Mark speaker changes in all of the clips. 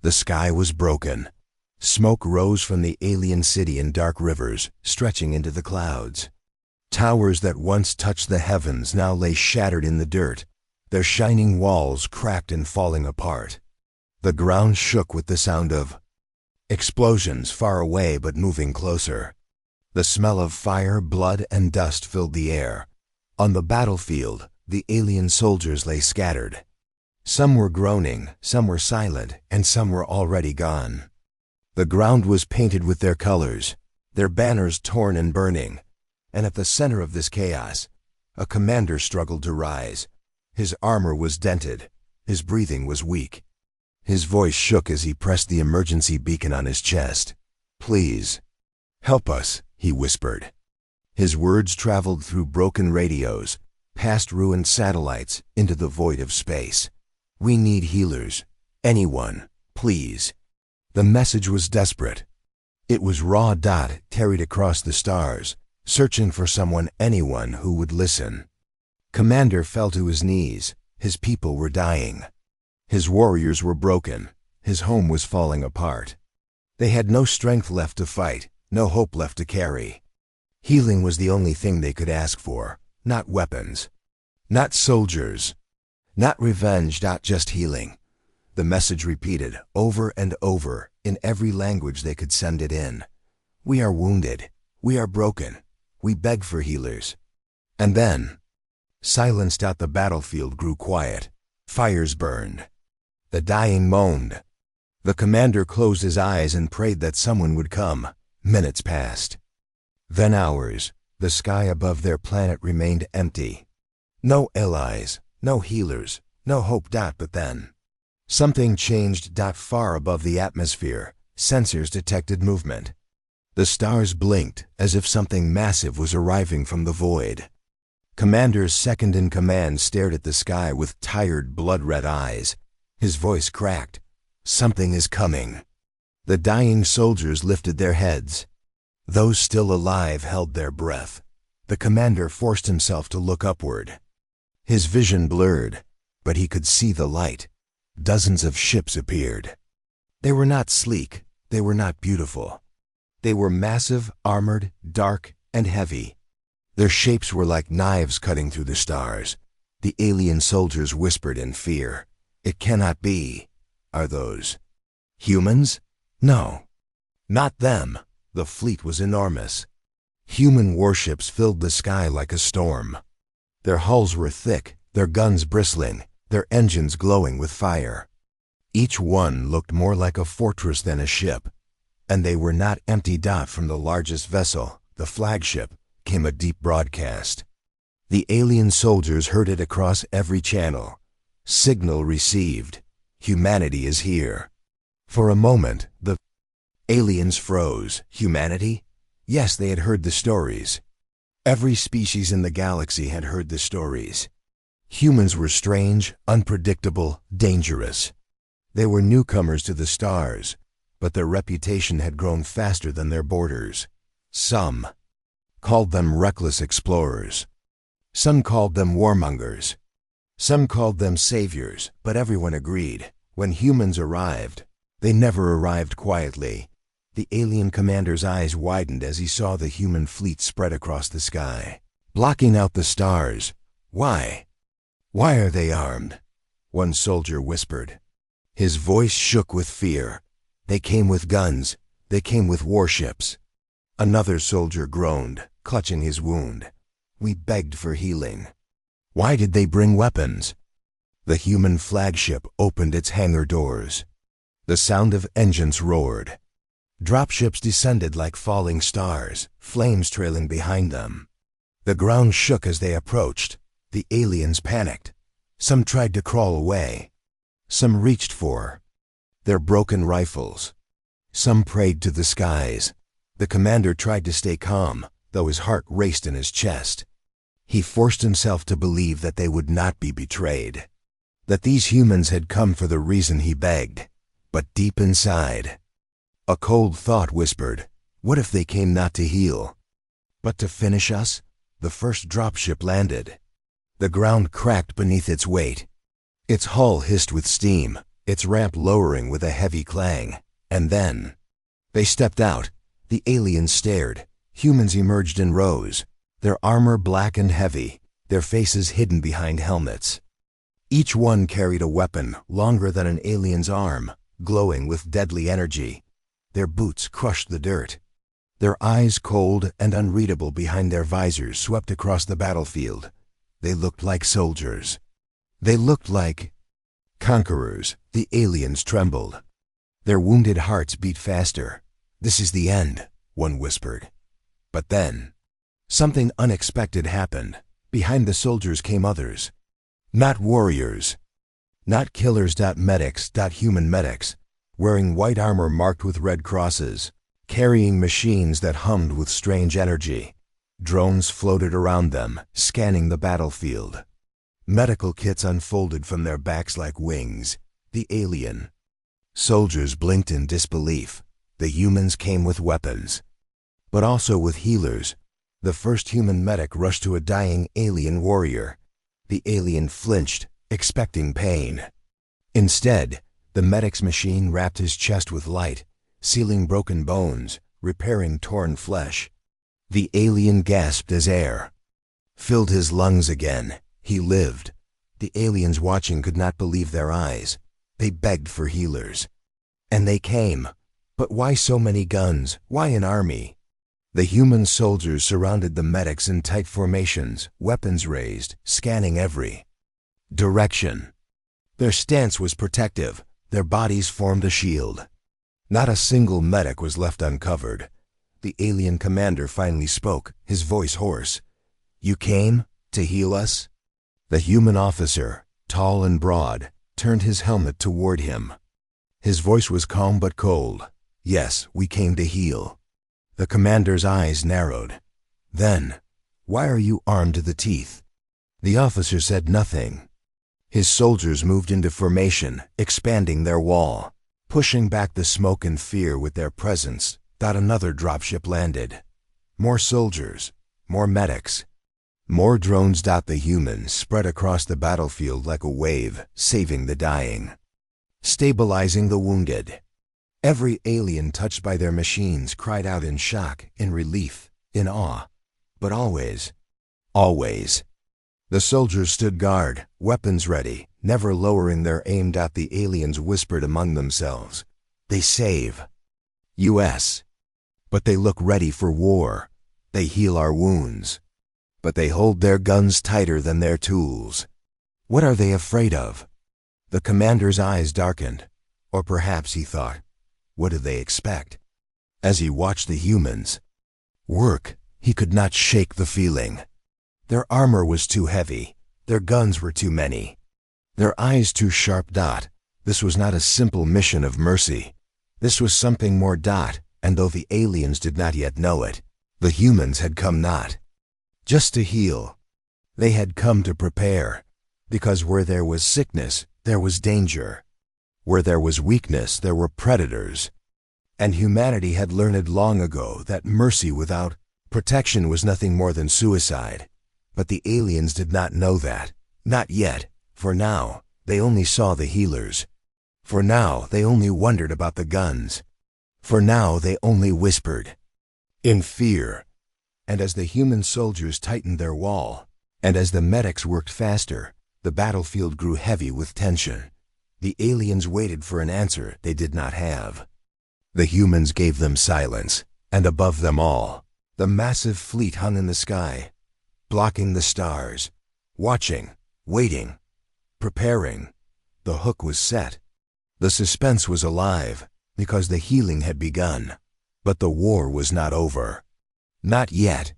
Speaker 1: The sky was broken. Smoke rose from the alien city in dark rivers, stretching into the clouds. Towers that once touched the heavens now lay shattered in the dirt, their shining walls cracked and falling apart. The ground shook with the sound of explosions far away but moving closer. The smell of fire, blood, and dust filled the air. On the battlefield, the alien soldiers lay scattered. Some were groaning, some were silent, and some were already gone. The ground was painted with their colors, their banners torn and burning, and at the center of this chaos, a commander struggled to rise. His armor was dented, his breathing was weak. His voice shook as he pressed the emergency beacon on his chest. "Please, help us," he whispered. His words traveled through broken radios, past ruined satellites, into the void of space. "We need healers. Anyone, please." The message was desperate. It was raw dot carried across the stars, searching for someone, anyone who would listen. Commander fell to his knees. His people were dying. His warriors were broken. His home was falling apart. They had no strength left to fight, no hope left to carry. Healing was the only thing they could ask for, not weapons, not soldiers, not revenge, not just healing. The message repeated over and over in every language they could send it in. "We are wounded. We are broken. We beg for healers." And then, silence. The battlefield grew quiet. Fires burned. The dying moaned. The commander closed his eyes and prayed that someone would come. Minutes passed. Then hours. The sky above their planet remained empty. No allies, no healers, no hope. But then, something changed. Far above the atmosphere, sensors detected movement. The stars blinked as if something massive was arriving from the void. Commander's second-in-command stared at the sky with tired, blood-red eyes. His voice cracked. "Something is coming." The dying soldiers lifted their heads. Those still alive held their breath. The commander forced himself to look upward. His vision blurred, but he could see the light. Dozens of ships appeared. They were not sleek. They were not beautiful. They were massive, armored, dark, and heavy. Their shapes were like knives cutting through the stars. The alien soldiers whispered in fear. "It cannot be. Are those humans? No. Not them." The fleet was enormous. Human warships filled the sky like a storm. Their hulls were thick, their guns bristling, their engines glowing with fire. Each one looked more like a fortress than a ship. And they were not empty. From the largest vessel, the flagship, came a deep broadcast. The alien soldiers heard it across every channel. "Signal received. Humanity is here." For a moment, the aliens froze. Humanity? Yes, they had heard the stories. Every species in the galaxy had heard the stories. Humans were strange, unpredictable, dangerous. They were newcomers to the stars, but their reputation had grown faster than their borders. Some called them reckless explorers. Some called them warmongers. Some called them saviors, but everyone agreed, when humans arrived, they never arrived quietly. The alien commander's eyes widened as he saw the human fleet spread across the sky, blocking out the stars. "Why? Why are they armed?" one soldier whispered. His voice shook with fear. "They came with guns. They came with warships." Another soldier groaned, clutching his wound. "We begged for healing." "Why did they bring weapons?" The human flagship opened its hangar doors. The sound of engines roared. Dropships descended like falling stars, flames trailing behind them. The ground shook as they approached. The aliens panicked. Some tried to crawl away. Some reached for their broken rifles. Some prayed to the skies. The commander tried to stay calm, though his heart raced in his chest. He forced himself to believe that they would not be betrayed, that these humans had come for the reason he begged. But deep inside, a cold thought whispered, "What if they came not to heal, but to finish us?" The first dropship landed. The ground cracked beneath its weight. Its hull hissed with steam. its ramp lowering with a heavy clang. And then they stepped out. The aliens stared. Humans emerged in rows, their armor black and heavy, their faces hidden behind helmets. Each one carried a weapon longer than an alien's arm, glowing with deadly energy. Their boots crushed the dirt. Their eyes cold and unreadable behind their visors swept across the battlefield. They looked like soldiers. They looked like conquerors. The aliens trembled. Their wounded hearts beat faster. "This is the end," one whispered. But then, something unexpected happened. Behind the soldiers came others. Not warriors. Not killers. Medics. Human medics. Wearing white armor marked with red crosses. Carrying machines that hummed with strange energy. Drones floated around them, scanning the battlefield. Medical kits unfolded from their backs like wings. The alien soldiers blinked in disbelief. The humans came with weapons, but also with healers. The first human medic rushed to a dying alien warrior. The alien flinched, expecting pain. Instead, the medic's machine wrapped his chest with light, sealing broken bones, repairing torn flesh. The alien gasped as air filled his lungs again. He lived. The aliens watching could not believe their eyes. They begged for healers. And they came. But why so many guns? Why an army? The human soldiers surrounded the medics in tight formations, weapons raised, scanning every direction. Their stance was protective. Their bodies formed a shield. Not a single medic was left uncovered. The alien commander finally spoke, his voice hoarse. "You came to heal us?" The human officer, tall and broad, turned his helmet toward him. His voice was calm but cold. "Yes, we came to heal." The commander's eyes narrowed. "Then, why are you armed to the teeth?" The officer said nothing. His soldiers moved into formation, expanding their wall, pushing back the smoke and fear with their presence. Another dropship landed. More soldiers, more medics, more drones. The humans spread across the battlefield like a wave, saving the dying, stabilizing the wounded. Every alien touched by their machines cried out in shock, in relief, in awe. But always, the soldiers stood guard, weapons ready, never lowering their aim. The aliens whispered among themselves, "They save US. But they look ready for war. They heal our wounds. But they hold their guns tighter than their tools. What are they afraid of?" The commander's eyes darkened. Or perhaps he thought, what do they expect? As he watched the humans work, he could not shake the feeling. Their armor was too heavy. Their guns were too many. Their eyes too sharp. This was not a simple mission of mercy. This was something more. And though the aliens did not yet know it, the humans had come not just to heal. They had come to prepare. Because where there was sickness, there was danger. Where there was weakness, there were predators. And humanity had learned long ago that mercy without protection was nothing more than suicide. But the aliens did not know that. Not yet. For now, they only saw the healers. For now, they only wondered about the guns. For now, they only whispered in fear. And as the human soldiers tightened their wall, and as the medics worked faster, the battlefield grew heavy with tension. The aliens waited for an answer they did not have. The humans gave them silence, and above them all, the massive fleet hung in the sky, blocking the stars, watching, waiting, preparing. The hook was set. The suspense was alive, because the healing had begun. But the war was not over. Not yet.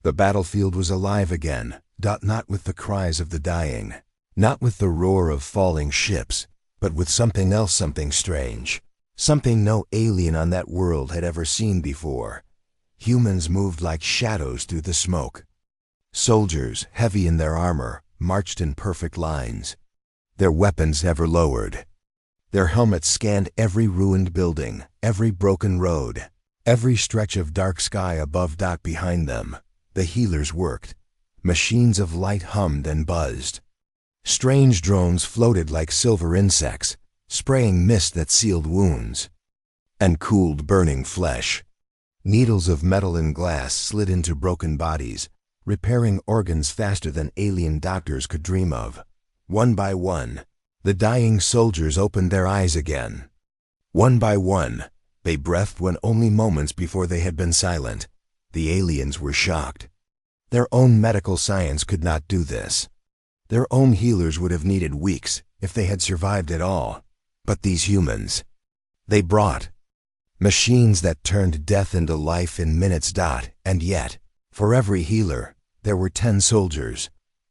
Speaker 1: The battlefield was alive again, not with the cries of the dying, not with the roar of falling ships, but with something else, something strange, something no alien on that world had ever seen before. Humans moved like shadows through the smoke. Soldiers, heavy in their armor, marched in perfect lines, their weapons never lowered. Their helmets scanned every ruined building, every broken road, every stretch of dark sky above. Behind them, the healers worked. Machines of light hummed and buzzed. Strange drones floated like silver insects, spraying mist that sealed wounds and cooled burning flesh. Needles of metal and glass slid into broken bodies, repairing organs faster than alien doctors could dream of. One by one, the dying soldiers opened their eyes again. One by one, they breathed when only moments before they had been silent. The aliens were shocked. Their own medical science could not do this. Their own healers would have needed weeks if they had survived at all. But these humans, they brought machines that turned death into life in minutes. And yet, for every healer, there were 10 soldiers.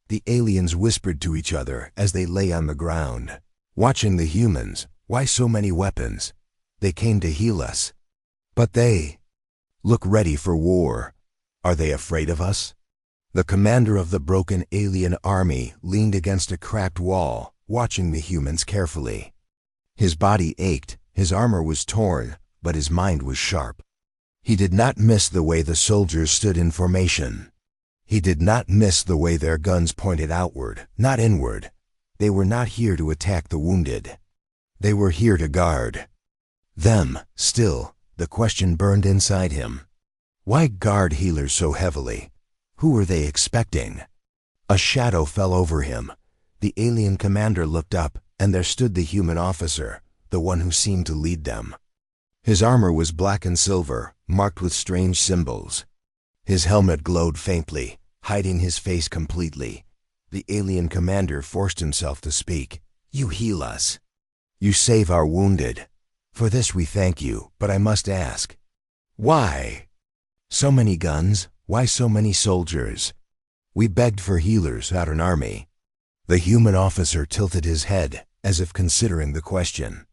Speaker 1: The aliens whispered to each other as they lay on the ground, watching the humans. Why so many weapons? They came to heal us. But they look ready for war. Are they afraid of us? The commander of the broken alien army leaned against a cracked wall, watching the humans carefully. His body ached, his armor was torn, but his mind was sharp. He did not miss the way the soldiers stood in formation. He did not miss the way their guns pointed outward, not inward. They were not here to attack the wounded. They were here to guard them. Still, the question burned inside him. Why guard healers so heavily? Who were they expecting? A shadow fell over him. The alien commander looked up, and there stood the human officer, the one who seemed to lead them. His armor was black and silver, marked with strange symbols. His helmet glowed faintly, hiding his face completely. The alien commander forced himself to speak. "You heal us. You save our wounded. For this we thank you, but I must ask, why? So many guns, why so many soldiers? We begged for healers, not an army." The human officer tilted his head, as if considering the question.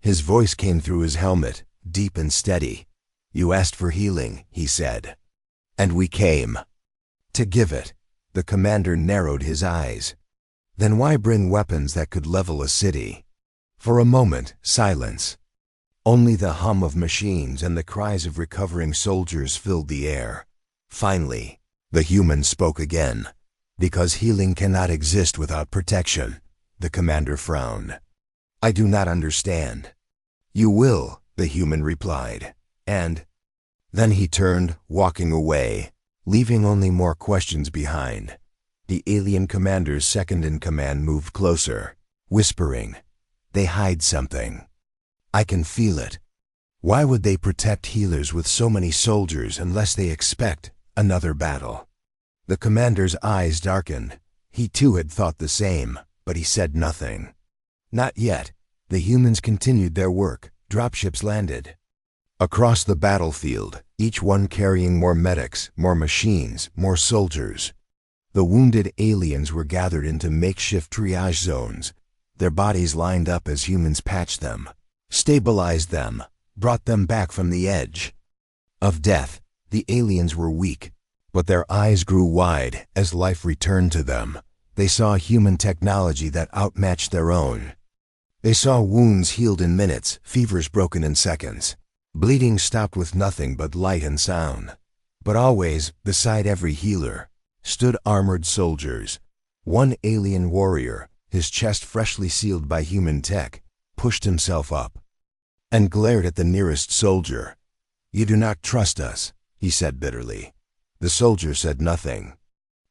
Speaker 1: His voice came through his helmet, deep and steady. "You asked for healing," he said. "And we came to give it." The commander narrowed his eyes. "Then why bring weapons that could level a city?" For a moment, silence. Only the hum of machines and the cries of recovering soldiers filled the air. Finally, the human spoke again. "Because healing cannot exist without protection." The commander frowned. "I do not understand." "You will," the human replied. And then he turned, walking away, leaving only more questions behind. The alien commander's second-in-command moved closer, whispering, "They hide something. I can feel it. Why would they protect healers with so many soldiers unless they expect another battle?" The commander's eyes darkened. He too had thought the same, but he said nothing. Not yet. The humans continued their work. Dropships landed across the battlefield, each one carrying more medics, more machines, more soldiers. The wounded aliens were gathered into makeshift triage zones. Their bodies lined up as humans patched them, stabilized them, brought them back from the edge of death. The aliens were weak, but their eyes grew wide as life returned to them. They saw human technology that outmatched their own. They saw wounds healed in minutes, fevers broken in seconds. Bleeding stopped with nothing but light and sound. But always, beside every healer, stood armored soldiers. One alien warrior, his chest freshly sealed by human tech, pushed himself up and glared at the nearest soldier. "You do not trust us," he said bitterly. The soldier said nothing.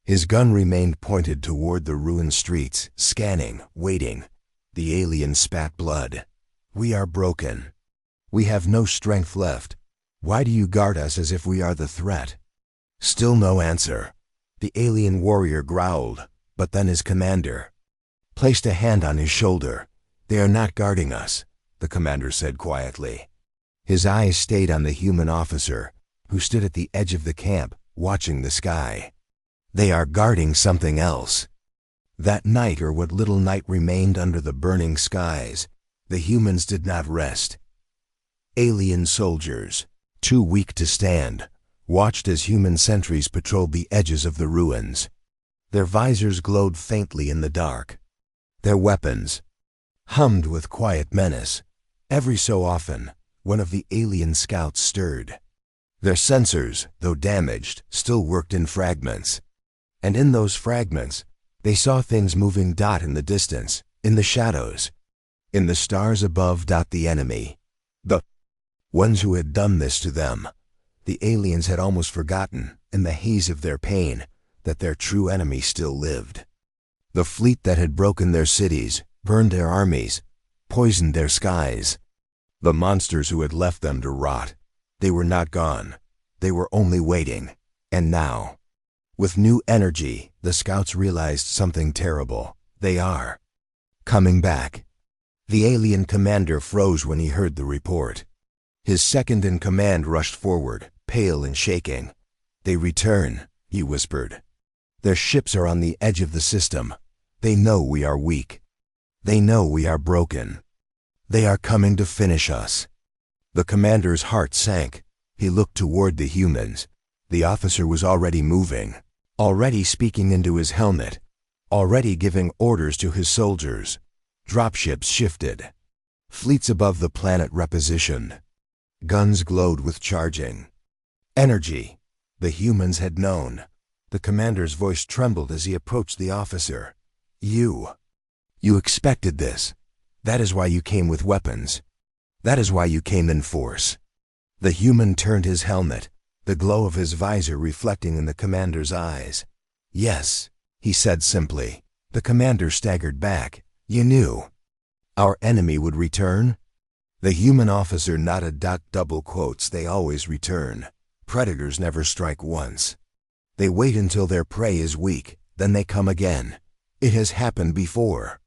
Speaker 1: His gun remained pointed toward the ruined streets, scanning, waiting. The alien spat blood. "We are broken. We have no strength left. Why do you guard us as if we are the threat?" Still no answer. The alien warrior growled, but then his commander placed a hand on his shoulder. "They are not guarding us," the commander said quietly. His eyes stayed on the human officer, who stood at the edge of the camp, watching the sky. "They are guarding something else." That night, or what little night remained under the burning skies, the humans did not rest. Alien soldiers, too weak to stand, watched as human sentries patrolled the edges of the ruins. Their visors glowed faintly in the dark. Their weapons hummed with quiet menace. Every so often, one of the alien scouts stirred. Their sensors, though damaged, still worked in fragments. And in those fragments, they saw things moving in the distance, in the shadows. In the stars above, the enemy. The ones who had done this to them. The aliens had almost forgotten, in the haze of their pain, that their true enemy still lived. The fleet that had broken their cities, burned their armies, poisoned their skies. The monsters who had left them to rot. They were not gone. They were only waiting. And now, with new energy, the scouts realized something terrible. They are coming back. The alien commander froze when he heard the report. His second-in-command rushed forward, pale and shaking. "They return," he whispered. "Their ships are on the edge of the system. They know we are weak. They know we are broken. They are coming to finish us." The commander's heart sank. He looked toward the humans. The officer was already moving, already speaking into his helmet, already giving orders to his soldiers. Dropships shifted. Fleets above the planet repositioned. Guns glowed with charging. Energy. The humans had known. The commander's voice trembled as he approached the officer. You expected this. That is why you came with weapons. That is why you came in force." The human turned his helmet, the glow of his visor reflecting in the commander's eyes. "Yes," he said simply. The commander staggered back. "You knew our enemy would return?" The human officer nodded. Double quotes, "They always return. Predators never strike once. They wait until their prey is weak, then they come again. It has happened before.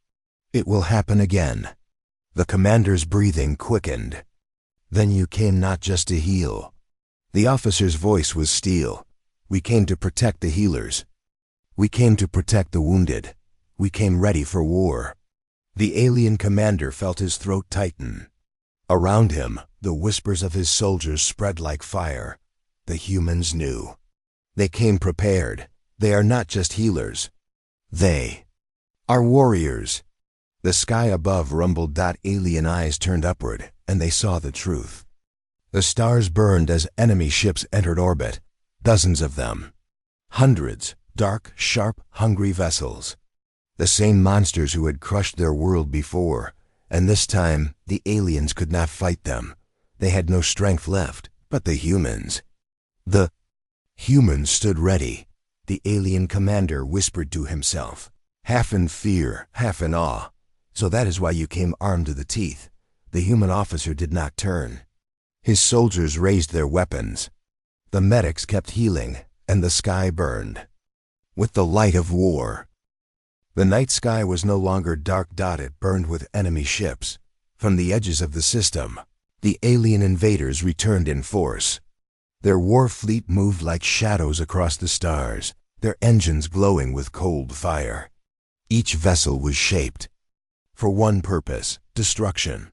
Speaker 1: It will happen again." The commander's breathing quickened. "Then you came not just to heal." The officer's voice was steel. "We came to protect the healers. We came to protect the wounded. We came ready for war." The alien commander felt his throat tighten. Around him, the whispers of his soldiers spread like fire. The humans knew. They came prepared. They are not just healers. They are warriors. The sky above rumbled. Alien eyes turned upward, and they saw the truth. The stars burned as enemy ships entered orbit. Dozens of them. Hundreds, dark, sharp, hungry vessels. The same monsters who had crushed their world before, and this time the aliens could not fight them. They had no strength left, but the humans. The humans stood ready. The alien commander whispered to himself, half in fear, half in awe. "So that is why you came armed to the teeth." The human officer did not turn. His soldiers raised their weapons. The medics kept healing, and the sky burned with the light of war. The night sky was no longer dark. It burned with enemy ships. From the edges of the system, the alien invaders returned in force. Their war fleet moved like shadows across the stars, their engines glowing with cold fire. Each vessel was shaped for one purpose: destruction.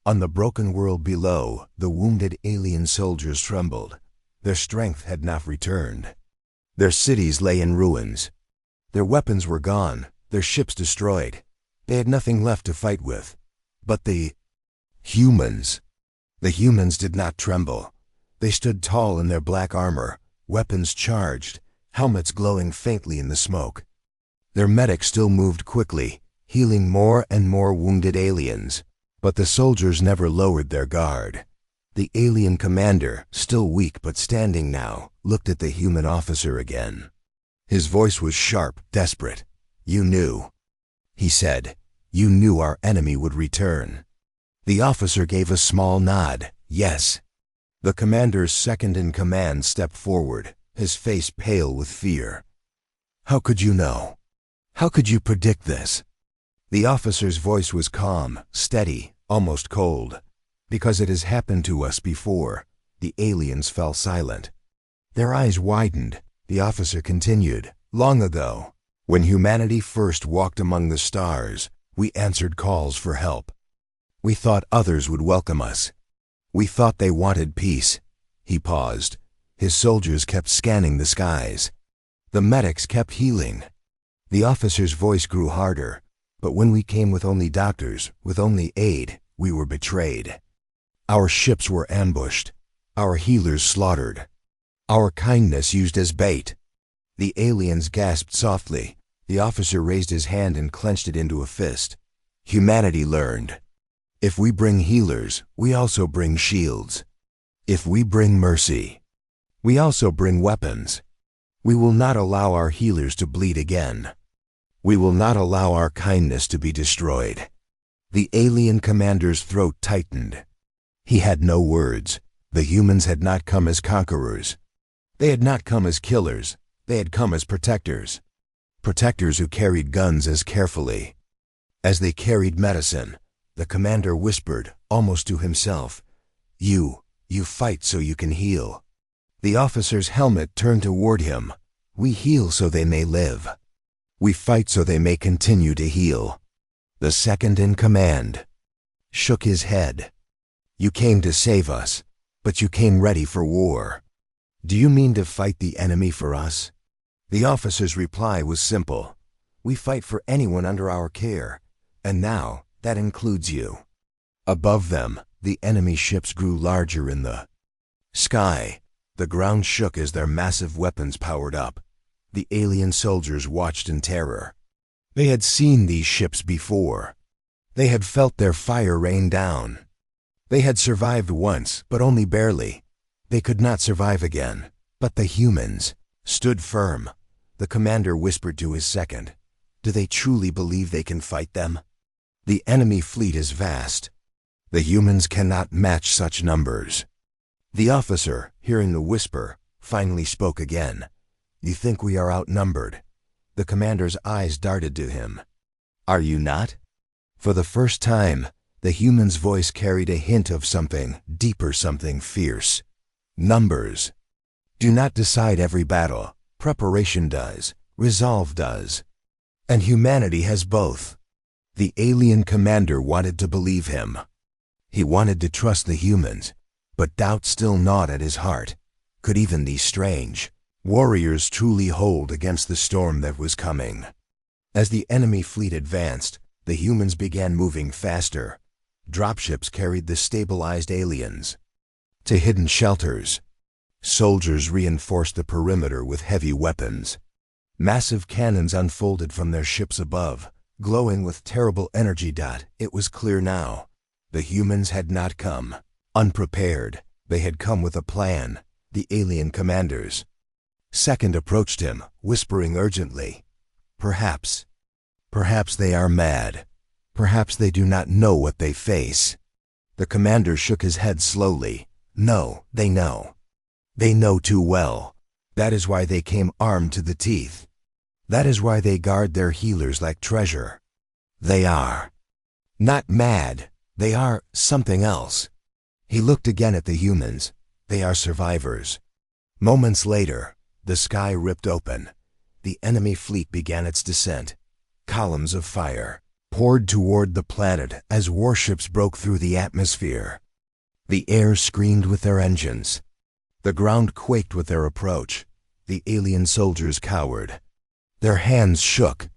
Speaker 1: On the broken world below, the wounded alien soldiers trembled. Their strength had not returned. Their cities lay in ruins. Their weapons were gone, their ships destroyed. They had nothing left to fight with. But the humans did not tremble. They stood tall in their black armor, weapons charged, helmets glowing faintly in the smoke. Their medics still moved quickly, healing more and more wounded aliens. But the soldiers never lowered their guard. The alien commander, still weak but standing now, looked at the human officer again. His voice was sharp, desperate. "You knew," he said. "You knew our enemy would return." The officer gave a small nod. "Yes." The commander's second-in-command stepped forward, his face pale with fear. "How could you know? How could you predict this?" The officer's voice was calm, steady, almost cold. "Because it has happened to us before." The aliens fell silent. Their eyes widened. The officer continued. "Long ago, when humanity first walked among the stars, we answered calls for help. We thought others would welcome us. We thought they wanted peace." He paused. His soldiers kept scanning the skies. The medics kept healing. The officer's voice grew harder. "But when we came with only doctors, with only aid, we were betrayed. Our ships were ambushed. Our healers slaughtered. Our kindness used as bait." The aliens gasped softly. The officer raised his hand and clenched it into a fist. "Humanity learned. If we bring healers, we also bring shields. If we bring mercy, we also bring weapons. We will not allow our healers to bleed again. We will not allow our kindness to be destroyed. The alien commander's throat tightened. He had no words. The humans had not come as conquerors. They had not come as killers. They had come as protectors. Protectors who carried guns as carefully as they carried medicine. The commander whispered, almost to himself, You fight so you can heal." The officer's helmet turned toward him. "We heal so they may live. We fight so they may continue to heal." The second in command shook his head. "You came to save us, but you came ready for war. Do you mean to fight the enemy for us?" The officer's reply was simple. "We fight for anyone under our care, and now that includes you." Above them, the enemy ships grew larger in the sky. The ground shook as their massive weapons powered up. The alien soldiers watched in terror. They had seen these ships before. They had felt their fire rain down. They had survived once, but only barely. They could not survive again. But the humans stood firm. The commander whispered to his second, "Do they truly believe they can fight them? The enemy fleet is vast. The humans cannot match such numbers." The officer, hearing the whisper, finally spoke again. "You think we are outnumbered?" The commander's eyes darted to him. "Are you not?" For the first time, the human's voice carried a hint of something deeper, something fierce. "Numbers do not decide every battle. Preparation does. Resolve does. And humanity has both." The alien commander wanted to believe him. He wanted to trust the humans, but doubt still gnawed at his heart. Could even these strange warriors truly hold against the storm that was coming? As the enemy fleet advanced, the humans began moving faster. Dropships carried the stabilized aliens to hidden shelters. Soldiers reinforced the perimeter with heavy weapons. Massive cannons unfolded from their ships above, glowing with terrible energy. It was clear now. The humans had not come unprepared. They had come with a plan. The alien commanders second approached him, whispering urgently, Perhaps they are mad. Perhaps they do not know what they face." The commander shook his head slowly. "No, they know. They know too well. That is why they came armed to the teeth. That is why they guard their healers like treasure. They are not mad. They are something else." He looked again at the humans. "They are survivors." Moments later, the sky ripped open. The enemy fleet began its descent. Columns of fire poured toward the planet as warships broke through the atmosphere. The air screamed with their engines. The ground quaked with their approach. The alien soldiers cowered. Their hands shook.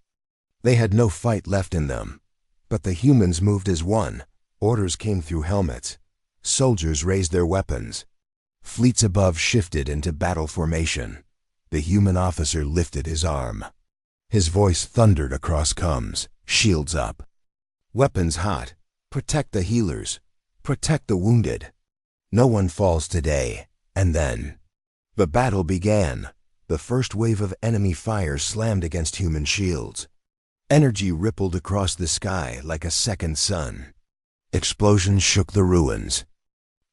Speaker 1: They had no fight left in them. But the humans moved as one. Orders came through helmets. Soldiers raised their weapons. Fleets above shifted into battle formation. The human officer lifted his arm. His voice thundered across comms. "Shields up. Weapons hot. Protect the healers. Protect the wounded. No one falls today." And then the battle began. The first wave of enemy fire slammed against human shields. Energy rippled across the sky like a second sun. Explosions shook the ruins.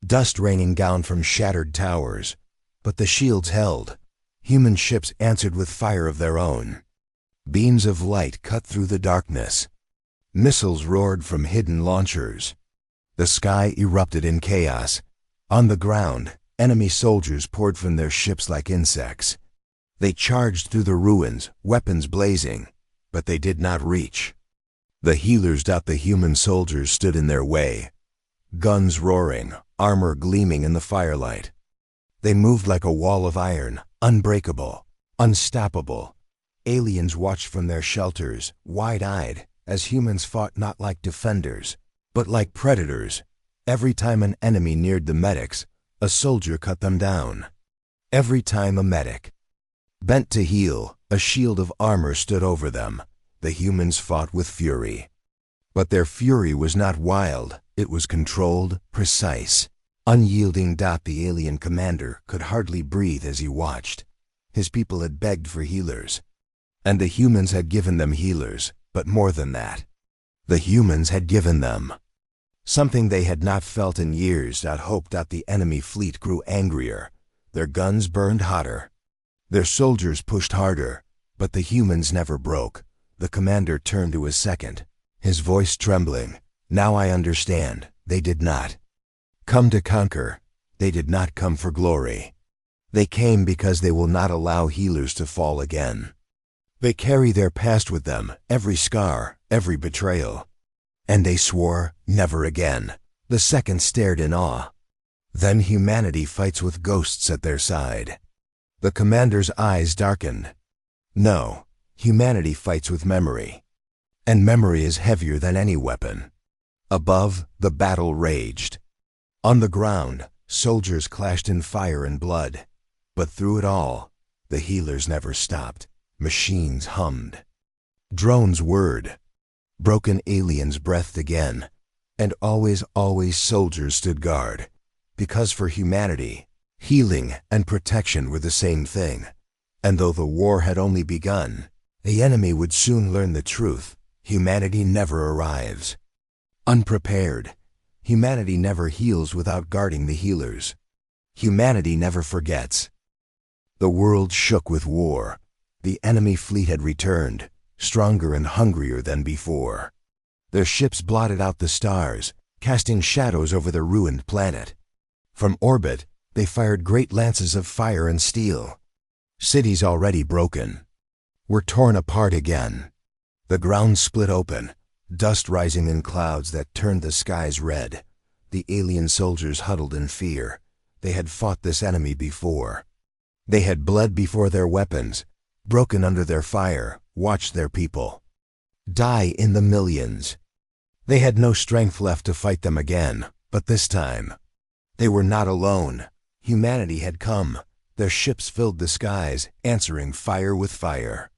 Speaker 1: Dust raining down from shattered towers. But the shields held. Human ships answered with fire of their own. Beams of light cut through the darkness. Missiles roared from hidden launchers. The sky erupted in chaos. On the ground, enemy soldiers poured from their ships like insects. They charged through the ruins, weapons blazing, but they did not reach. The healers. The human soldiers stood in their way. Guns roaring, armor gleaming in the firelight. They moved like a wall of iron, unbreakable, unstoppable. Aliens watched from their shelters, wide-eyed, as humans fought not like defenders, but like predators. Every time an enemy neared the medics, a soldier cut them down. Every time a medic bent to heal, a shield of armor stood over them. The humans fought with fury. But their fury was not wild, it was controlled, precise. Unyielding. The alien commander could hardly breathe as he watched. His people had begged for healers. And the humans had given them healers, but more than that. The humans had given them something they had not felt in years. Hope. The enemy fleet grew angrier. Their guns burned hotter. Their soldiers pushed harder, but the humans never broke. The commander turned to his second, his voice trembling. Now I understand. They did not come to conquer. They did not come for glory. They came because they will not allow healers to fall again. They carry their past with them, every scar, every betrayal. And they swore, never again. The second stared in awe. Then humanity fights with ghosts at their side. The commander's eyes darkened. No, humanity fights with memory. And memory is heavier than any weapon. Above, the battle raged. On the ground, soldiers clashed in fire and blood. But through it all, the healers never stopped. Machines hummed. Drones whirred. Broken aliens breathed again. And always soldiers stood guard. Because for humanity, healing and protection were the same thing. And though the war had only begun, the enemy would soon learn the truth. Humanity never arrives unprepared. Humanity never heals without guarding the healers. Humanity never forgets. The world shook with war. The enemy fleet had returned, stronger and hungrier than before. Their ships blotted out the stars, casting shadows over the ruined planet. From orbit, they fired great lances of fire and steel. Cities already broken were torn apart again. The ground split open, dust rising in clouds that turned the skies red. The alien soldiers huddled in fear. They had fought this enemy before. They had bled before their weapons, broken under their fire, watched their people die in the millions. They had no strength left to fight them again, but this time, they were not alone. Humanity had come. Their ships filled the skies, answering fire with fire.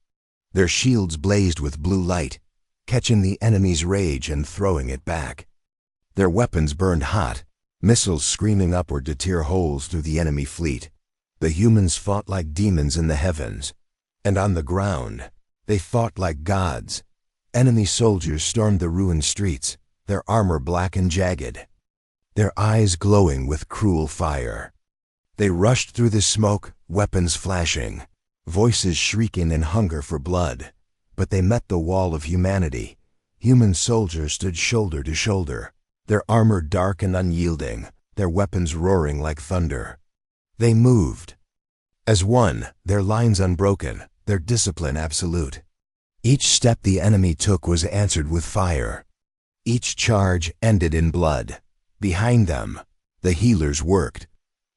Speaker 1: Their shields blazed with blue light, catching the enemy's rage and throwing it back. Their weapons burned hot, missiles screaming upward to tear holes through the enemy fleet. The humans fought like demons in the heavens, and on the ground, they fought like gods. Enemy soldiers stormed the ruined streets, their armor black and jagged, their eyes glowing with cruel fire. They rushed through the smoke, weapons flashing, voices shrieking in hunger for blood. But they met the wall of humanity. Human soldiers stood shoulder to shoulder, their armor dark and unyielding, their weapons roaring like thunder. They moved as one, their lines unbroken, their discipline absolute. Each step the enemy took was answered with fire. Each charge ended in blood. Behind them, the healers worked.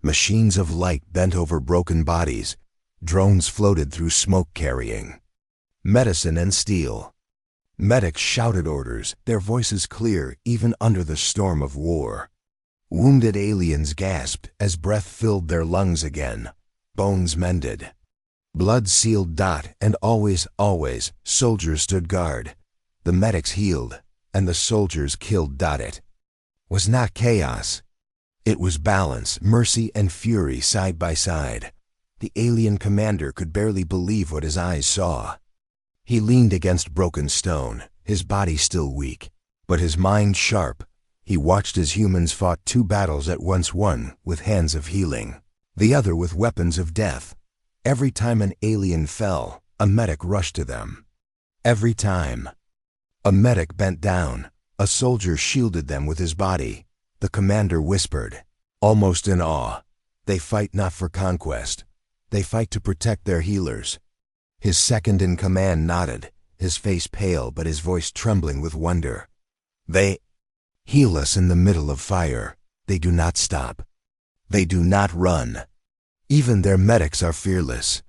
Speaker 1: Machines of light bent over broken bodies. Drones floated through smoke carrying medicine and steel. Medics shouted orders, their voices clear even under the storm of war. Wounded aliens gasped as breath filled their lungs again. Bones mended. Blood sealed. And always, soldiers stood guard. The medics healed, and the soldiers killed. It was not chaos. It was balance, mercy and fury side by side. The alien commander could barely believe what his eyes saw. He leaned against broken stone, his body still weak, but his mind sharp. He watched as humans fought two battles at once, one with hands of healing, the other with weapons of death. Every time an alien fell, a medic rushed to them. Every time a medic bent down, a soldier shielded them with his body. The commander whispered, almost in awe, "They fight not for conquest. They fight to protect their healers." His second in command nodded, his face pale but his voice trembling with wonder. "They heal us in the middle of fire. They do not stop. They do not run. Even their medics are fearless."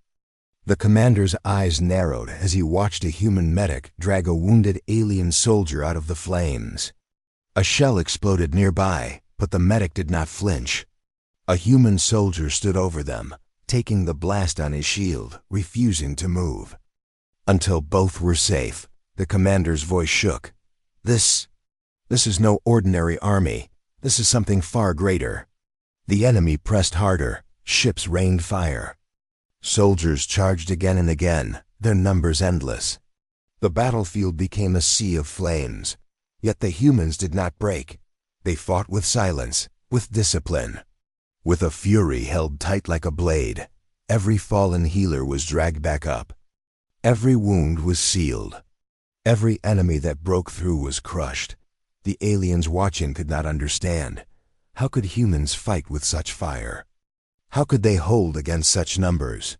Speaker 1: The commander's eyes narrowed as he watched a human medic drag a wounded alien soldier out of the flames. A shell exploded nearby, but the medic did not flinch. A human soldier stood over them, taking the blast on his shield, refusing to move. Until both were safe, the commander's voice shook. This is no ordinary army. This is something far greater. The enemy pressed harder. Ships rained fire. Soldiers charged again and again, their numbers endless. The battlefield became a sea of flames. Yet the humans did not break. They fought with silence, with discipline, with a fury held tight like a blade. Every fallen healer was dragged back up. Every wound was sealed. Every enemy that broke through was crushed. The aliens watching could not understand. How could humans fight with such fire? How could they hold against such numbers?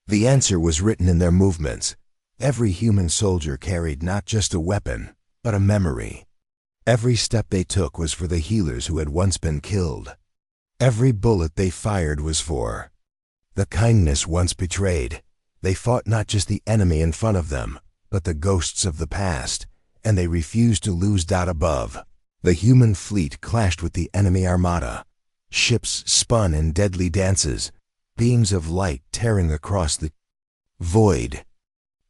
Speaker 1: The answer was written in their movements. Every human soldier carried not just a weapon, but a memory. Every step they took was for the healers who had once been killed. Every bullet they fired was for the kindness once betrayed. They fought not just the enemy in front of them, but the ghosts of the past, and they refused to lose doubt above. The human fleet clashed with the enemy armada. Ships spun in deadly dances, beams of light tearing across the void.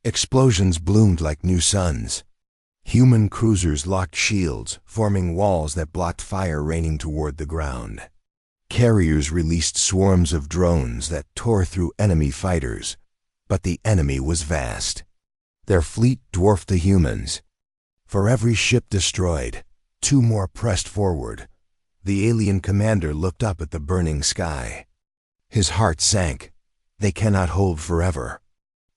Speaker 1: Explosions bloomed like new suns. Human cruisers locked shields, forming walls that blocked fire raining toward the ground. Carriers released swarms of drones that tore through enemy fighters. But the enemy was vast. Their fleet dwarfed the humans. For every ship destroyed, 2 more pressed forward. The alien commander looked up at the burning sky. His heart sank. They cannot hold forever.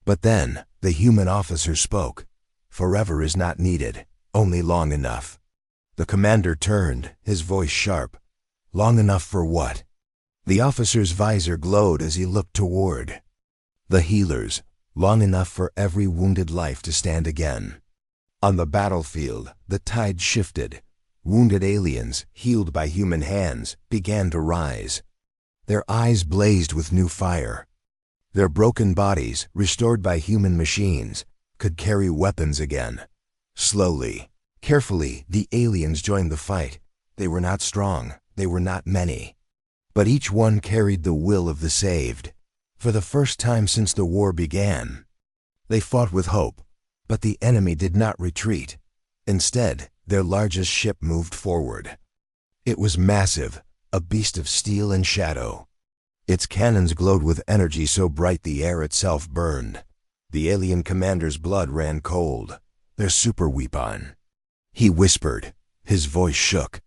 Speaker 1: But then, the human officer spoke. Forever is not needed, only long enough. The commander turned, his voice sharp. Long enough for what? The officer's visor glowed as he looked toward the healers, long enough for every wounded life to stand again. On the battlefield, the tide shifted. Wounded aliens, healed by human hands, began to rise. Their eyes blazed with new fire. Their broken bodies, restored by human machines, could carry weapons again. Slowly, carefully, the aliens joined the fight. They were not strong, they were not many. But each one carried the will of the saved. For the first time since the war began, they fought with hope, but the enemy did not retreat. Instead, their largest ship moved forward. It was massive, a beast of steel and shadow. Its cannons glowed with energy so bright the air itself burned. The alien commander's blood ran cold. Their super weapon. He whispered. His voice shook.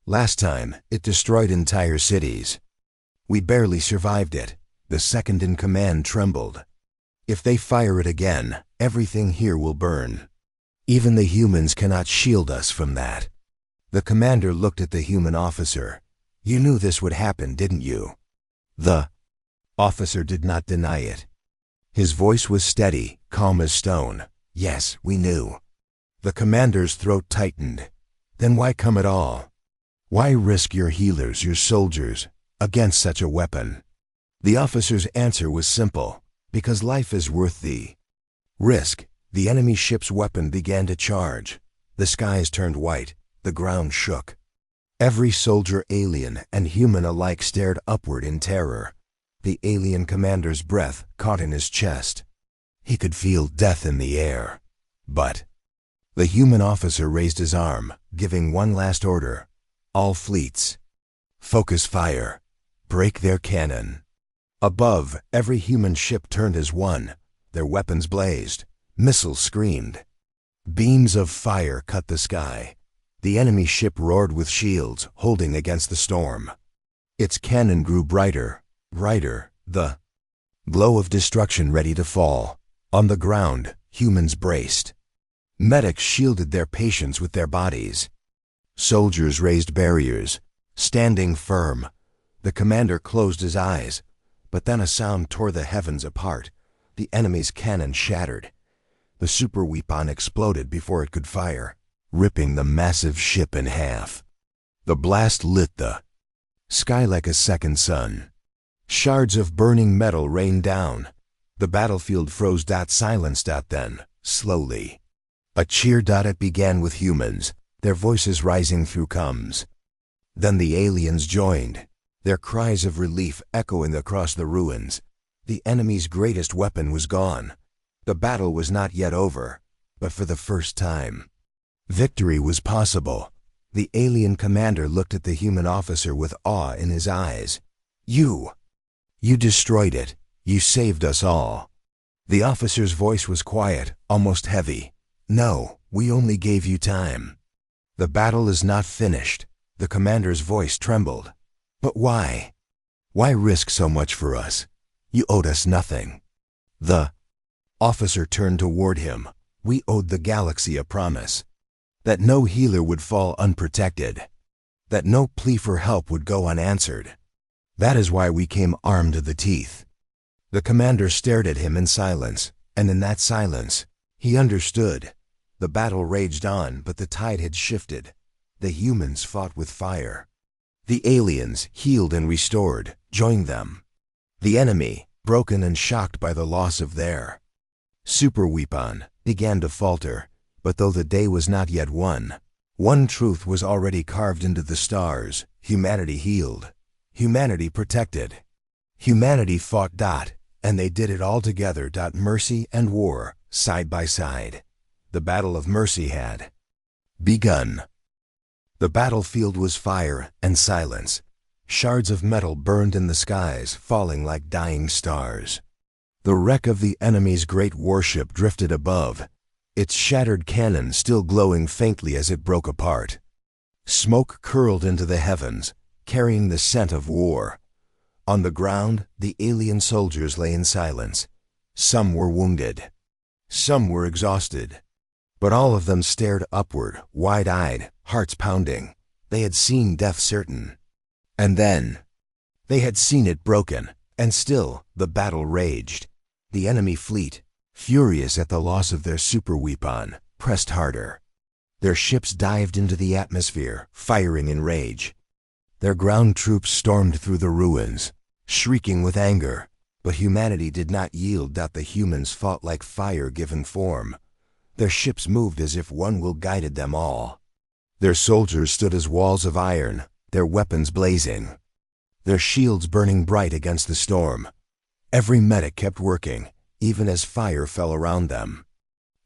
Speaker 1: Last time, it destroyed entire cities. We barely survived it. The second in command trembled. If they fire it again, everything here will burn. Even the humans cannot shield us from that. The commander looked at the human officer. You knew this would happen, didn't you? The officer did not deny it. His voice was steady, calm as stone. Yes, we knew. The commander's throat tightened. Then why come at all? Why risk your healers, your soldiers, against such a weapon? The officer's answer was simple. Because life is worth the risk. The enemy ship's weapon began to charge. The skies turned white. The ground shook. Every soldier, alien and human alike, stared upward in terror. The alien commander's breath caught in his chest. He could feel death in the air. But the human officer raised his arm, giving one last order. All fleets, focus fire. Break their cannon. Above, every human ship turned as one. Their weapons blazed. Missiles screamed. Beams of fire cut the sky. The enemy ship roared with shields, holding against the storm. Its cannon grew brighter, brighter, the glow of destruction ready to fall. On the ground, humans braced. Medics shielded their patients with their bodies. Soldiers raised barriers, standing firm. The commander closed his eyes, but then a sound tore the heavens apart. The enemy's cannon shattered. The super weapon exploded before it could fire, ripping the massive ship in half. The blast lit the sky like a second sun. Shards of burning metal rained down. The battlefield froze. Silenced. Then, slowly, a cheer. It began with humans, their voices rising through coms. Then the aliens joined, their cries of relief echoing across the ruins. The enemy's greatest weapon was gone. The battle was not yet over, but for the first time, Victory was possible. The alien commander looked at the human officer with awe in his eyes. You destroyed it. You saved us all." The officer's voice was quiet, almost heavy. "No, we only gave you time. The battle is not finished." The commander's voice trembled. "But why? Why risk so much for us? You owed us nothing." The officer turned toward him. "We owed the galaxy a promise. That no healer would fall unprotected. That no plea for help would go unanswered. That is why we came armed to the teeth." The commander stared at him in silence, and in that silence, he understood. The battle raged on, but the tide had shifted. The humans fought with fire. The aliens, healed and restored, joined them. The enemy, broken and shocked by the loss of their superweapon, began to falter. But though the day was not yet won, one truth was already carved into the stars: humanity healed, humanity protected, humanity fought. And they did it all together. Mercy and war, side by side. The battle of mercy had begun. The battlefield was fire and silence. Shards of metal burned in the skies, falling like dying stars. The wreck of the enemy's great warship drifted above, its shattered cannon still glowing faintly as it broke apart. Smoke curled into the heavens, carrying the scent of war. On the ground, the alien soldiers lay in silence. Some were wounded. Some were exhausted. But all of them stared upward, wide-eyed, hearts pounding. They had seen death certain. And then, they had seen it broken, and still the battle raged. The enemy fleet, furious at the loss of their superweapon, pressed harder. Their ships dived into the atmosphere, firing in rage. Their ground troops stormed through the ruins, shrieking with anger. But humanity did not yield. The humans fought like fire given form. Their ships moved as if one will guided them all. Their soldiers stood as walls of iron, their weapons blazing, their shields burning bright against the storm. Every medic kept working, even as fire fell around them.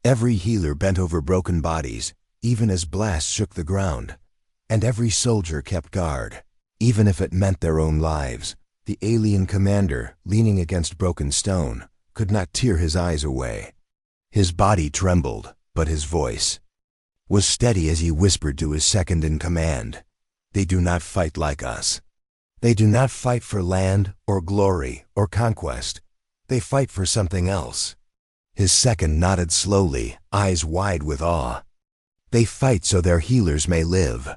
Speaker 1: Every healer bent over broken bodies, even as blasts shook the ground. And every soldier kept guard, even if it meant their own lives. The alien commander, leaning against broken stone, could not tear his eyes away. His body trembled, but his voice was steady as he whispered to his second in command. "They do not fight like us. They do not fight for land or glory or conquest. They fight for something else." His second nodded slowly, eyes wide with awe. "They fight so their healers may live.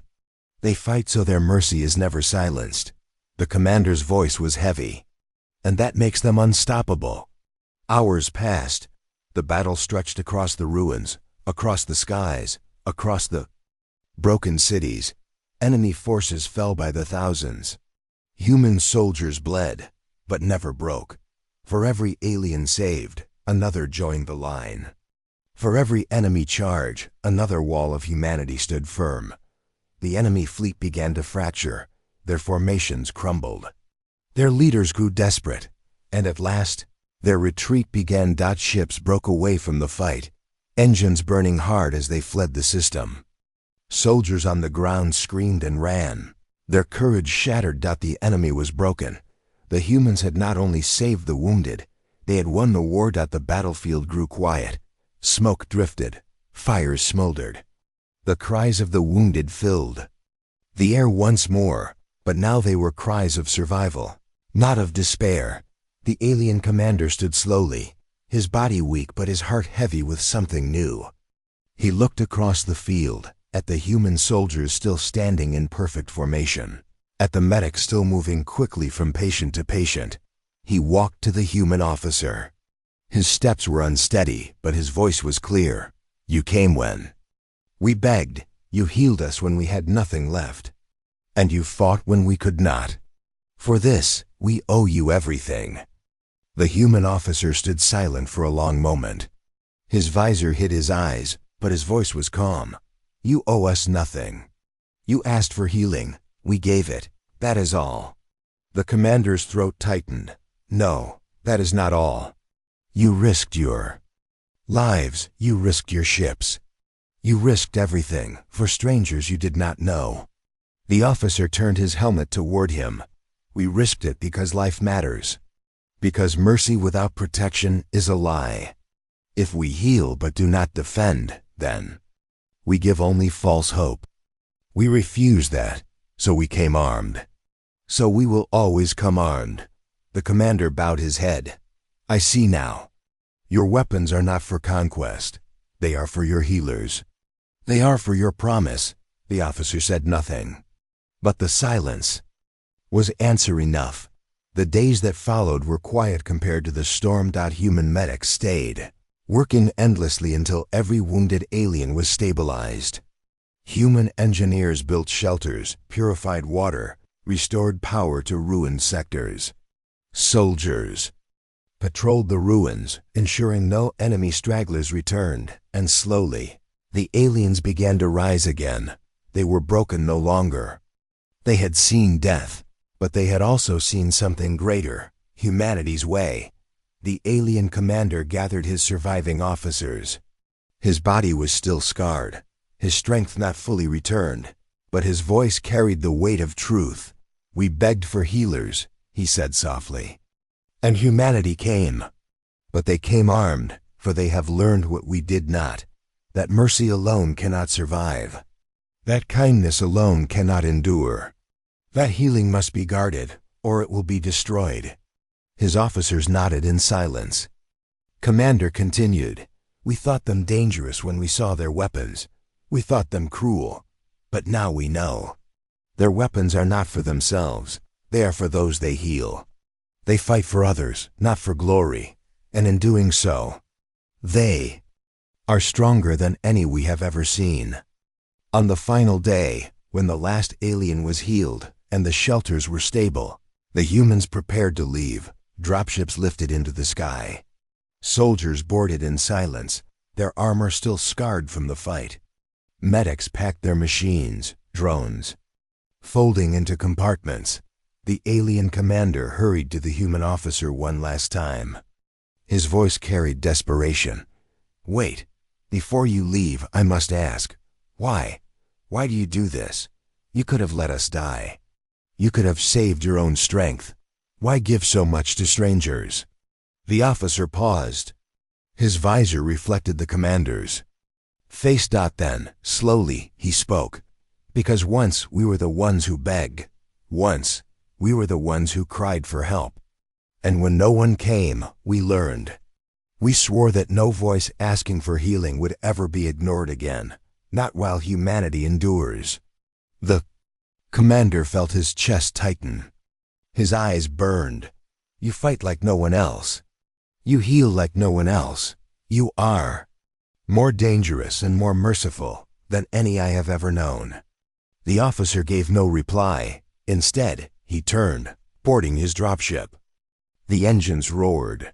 Speaker 1: They fight so their mercy is never silenced." The commander's voice was heavy. "And that makes them unstoppable." Hours passed. The battle stretched across the ruins, across the skies, across the broken cities. Enemy forces fell by the thousands. Human soldiers bled, but never broke. For every alien saved, another joined the line. For every enemy charge, another wall of humanity stood firm. The enemy fleet began to fracture. Their formations crumbled. Their leaders grew desperate, and at last, their retreat began. Ships broke away from the fight, engines burning hard as they fled the system. Soldiers on the ground screamed and ran, their courage shattered. The enemy was broken. The humans had not only saved the wounded, they had won the war. The battlefield grew quiet. Smoke drifted, fires smoldered. The cries of the wounded filled the air once more, but now they were cries of survival, not of despair. The alien commander stood slowly, his body weak but his heart heavy with something new. He looked across the field, at the human soldiers still standing in perfect formation, at the medic still moving quickly from patient to patient. He walked to the human officer. His steps were unsteady, but his voice was clear. "You came when we begged. You healed us when we had nothing left. And you fought when we could not. For this, we owe you everything." The human officer stood silent for a long moment. His visor hid his eyes, but his voice was calm. "You owe us nothing. You asked for healing. We gave it. That is all." The commander's throat tightened. "No, that is not all. You risked your lives. You risked your ships. You risked everything for strangers you did not know. The officer turned his helmet toward him. We risked it because life matters. Because mercy without protection is a lie. If we heal but do not defend, then we give only false hope. We refuse that, so we came armed. So we will always come armed. The commander bowed his head. I see now. Your weapons are not for conquest. They are for your healers. They are for your promise. The officer said nothing. But the silence was answer enough. The days that followed were quiet compared to the storm. Human medics stayed, working endlessly until every wounded alien was stabilized. Human engineers built shelters, purified water, restored power to ruined sectors. Soldiers patrolled the ruins, ensuring no enemy stragglers returned, and slowly, the aliens began to rise again. They were broken no longer. They had seen death, but they had also seen something greater, humanity's way. The alien commander gathered his surviving officers. His body was still scarred, his strength not fully returned, but his voice carried the weight of truth. We begged for healers, he said softly. And humanity came. But they came armed, for they have learned what we did not, that mercy alone cannot survive, that kindness alone cannot endure, that healing must be guarded, or it will be destroyed. His officers nodded in silence. Commander continued, we thought them dangerous when we saw their weapons. We thought them cruel, but now we know. Their weapons are not for themselves, they are for those they heal. They fight for others, not for glory, and in doing so, they are stronger than any we have ever seen. On the final day, when the last alien was healed and the shelters were stable, the humans prepared to leave, dropships lifted into the sky. Soldiers boarded in silence, their armor still scarred from the fight. Medics packed their machines, drones, folding into compartments. The alien commander hurried to the human officer one last time. His voice carried desperation. Wait, before you leave, I must ask, why? Why do you do this? You could have let us die. You could have saved your own strength. Why give so much to strangers? The officer paused. His visor reflected the commander's face. Then, slowly, he spoke. Because once we were the ones who begged. Once, we were the ones who cried for help. And when no one came, we learned. We swore that no voice asking for healing would ever be ignored again, not while humanity endures. The commander felt his chest tighten. His eyes burned. You fight like no one else. You heal like no one else. You are more dangerous and more merciful than any I have ever known. The officer gave no reply. Instead, he turned, boarding his dropship. The engines roared.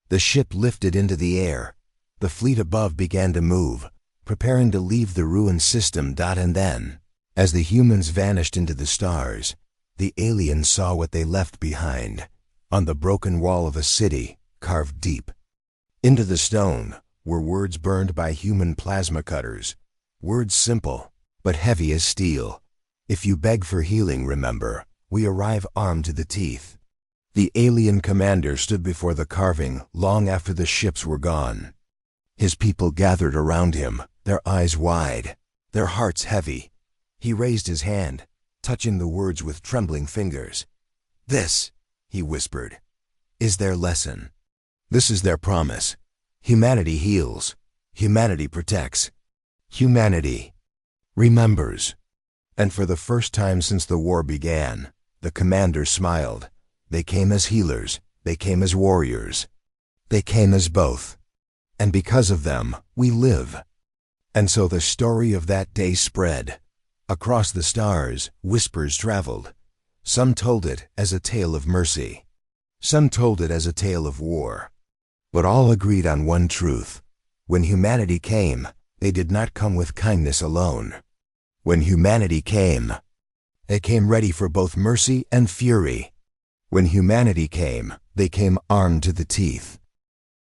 Speaker 1: The ship lifted into the air. The fleet above began to move, preparing to leave the ruined system. And then, as the humans vanished into the stars, the aliens saw what they left behind. On the broken wall of a city, carved deep into the stone, were words burned by human plasma cutters. Words simple, but heavy as steel. If you beg for healing, remember, we arrive armed to the teeth. The alien commander stood before the carving long after the ships were gone. His people gathered around him, their eyes wide, their hearts heavy. He raised his hand, touching the words with trembling fingers. This, he whispered, is their lesson. This is their promise. Humanity heals. Humanity protects. Humanity remembers. And for the first time since the war began, the commander smiled. They came as healers. They came as warriors. They came as both. And because of them, we live. And so the story of that day spread. Across the stars, whispers traveled. Some told it as a tale of mercy. Some told it as a tale of war. But all agreed on one truth. When humanity came, they did not come with kindness alone. When humanity came, they came ready for both mercy and fury. When humanity came, they came armed to the teeth.